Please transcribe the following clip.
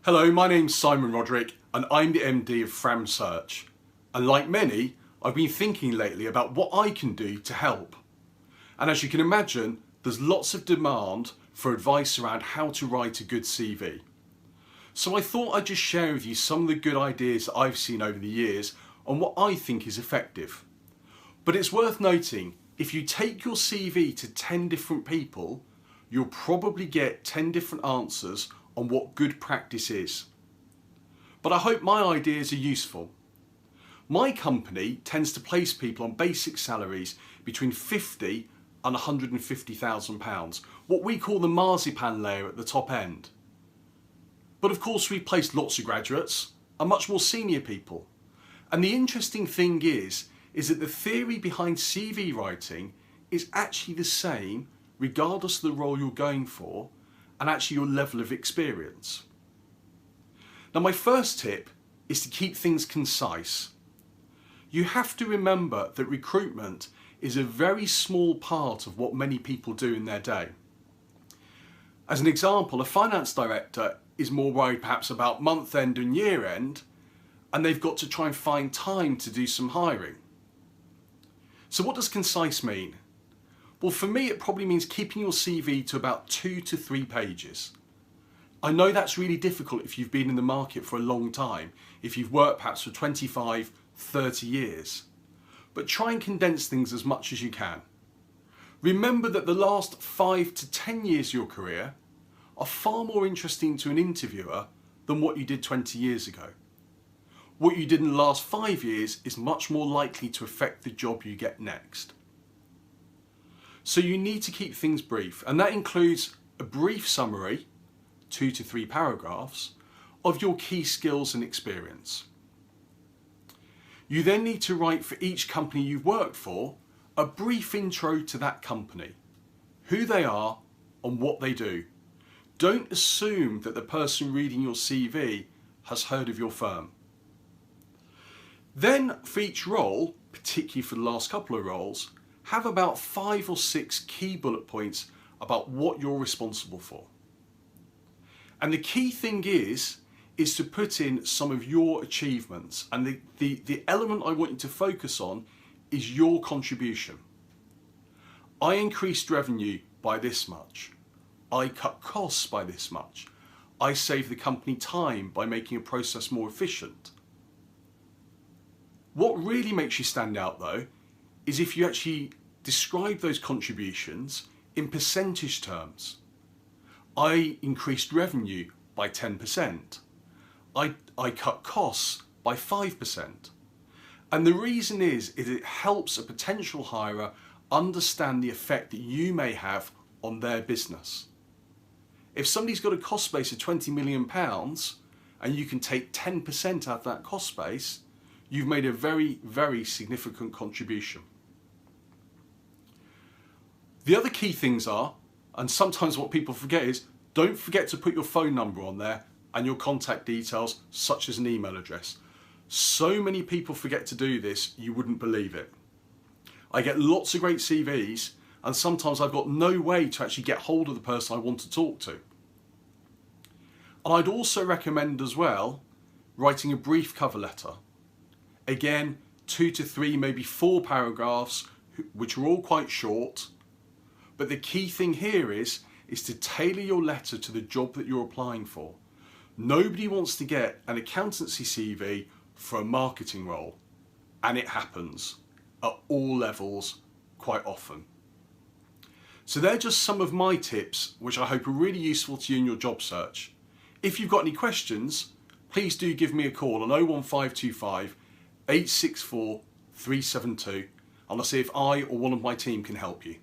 Hello, my name's Simon Roderick and I'm the MD of Fram Search. And like many, I've been thinking lately about what I can do to help. And as you can imagine, there's lots of demand for advice around how to write a good CV. So I thought I'd just share with you some of the good ideas that I've seen over the years on what I think is effective. But it's worth noting, if you take your CV to 10 different people, you'll probably get 10 different answers on what good practice is. But I hope my ideas are useful. My company tends to place people on basic salaries between £50,000 and £150,000, what we call the marzipan layer at the top end. But of course we've placed lots of graduates and much more senior people. And the interesting thing is that the theory behind CV writing is actually the same regardless of the role you're going for and actually your level of experience. Now my first tip is to keep things concise. You have to remember that recruitment is a very small part of what many people do in their day. As an example, a finance director is more worried perhaps about month end and year end, and they've got to try and find time to do some hiring. So what does concise mean? Well, for me, it probably means keeping your CV to about 2 to 3 pages. I know that's really difficult if you've been in the market for a long time, if you've worked perhaps for 25, 30 years. But try and condense things as much as you can. Remember that the last 5 to 10 years of your career are far more interesting to an interviewer than what you did 20 years ago. What you did in the last 5 years is much more likely to affect the job you get next. So you need to keep things brief, and that includes a brief summary, 2 to 3 paragraphs, of your key skills and experience. You then need to write for each company you've worked for a brief intro to that company, who they are and what they do. Don't assume that the person reading your CV has heard of your firm. Then for each role, particularly for the last couple of roles, have about 5 or 6 key bullet points about what you're responsible for. And the key thing is to put in some of your achievements, and the element I want you to focus on is your contribution. I increased revenue by this much. I cut costs by this much. I saved the company time by making a process more efficient. What really makes you stand out though is if you actually describe those contributions in percentage terms. I increased revenue by 10%. I cut costs by 5%. And the reason is it helps a potential hirer understand the effect that you may have on their business. If somebody's got a cost base of £20 million and you can take 10% out of that cost base, you've made a very, very significant contribution. The other key things are, and sometimes what people forget is, don't forget to put your phone number on there and your contact details, such as an email address. So many people forget to do this, you wouldn't believe it. I get lots of great CVs, and sometimes I've got no way to actually get hold of the person I want to talk to. And I'd also recommend as well, writing a brief cover letter. Again, 2 to 3, maybe 4 paragraphs, which are all quite short. But the key thing here is to tailor your letter to the job that you're applying for. Nobody wants to get an accountancy CV for a marketing role, and it happens at all levels quite often. So they're just some of my tips, which I hope are really useful to you in your job search. If you've got any questions, please do give me a call on 01525 864 372, and I'll see if I or one of my team can help you.